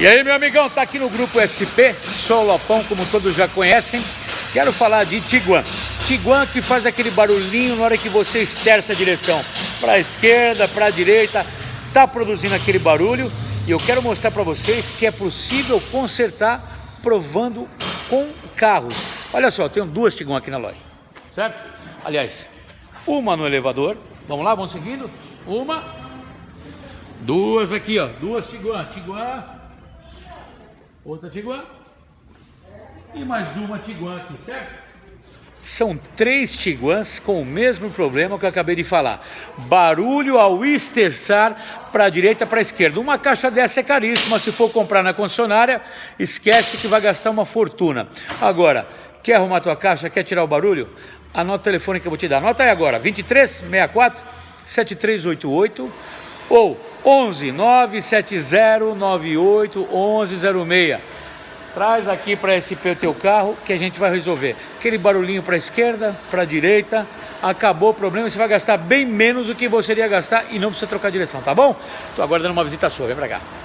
E aí, meu amigão, tá aqui no Grupo SP, sou o Lopão, como todos já conhecem. Quero falar de Tiguan. Tiguan que faz aquele barulhinho na hora que você esterça a direção para a esquerda, para a direita, tá produzindo aquele barulho. E eu quero mostrar para vocês que é possível consertar provando com carros. Olha só, eu tenho duas Tiguan aqui na loja, certo? Aliás, uma no elevador. Vamos lá, vamos seguindo. Uma, duas aqui, ó, duas Tiguan. Outra Tiguan e mais uma Tiguan aqui, certo? São três Tiguans com o mesmo problema que eu acabei de falar. Barulho ao esterçar para a direita e para a esquerda. Uma caixa dessa é caríssima, se for comprar na concessionária, esquece que vai gastar uma fortuna. Agora, quer arrumar tua caixa, quer tirar o barulho? Anota o telefone que eu vou te dar. Anota aí agora, 23 64 7388 ou 11 970 98 1106. Traz aqui para SP o teu carro que a gente vai resolver. Aquele barulhinho para a esquerda, para a direita, acabou o problema, você vai gastar bem menos do que você iria gastar e não precisa trocar direção, tá bom? Estou aguardando uma visita sua, vem para cá.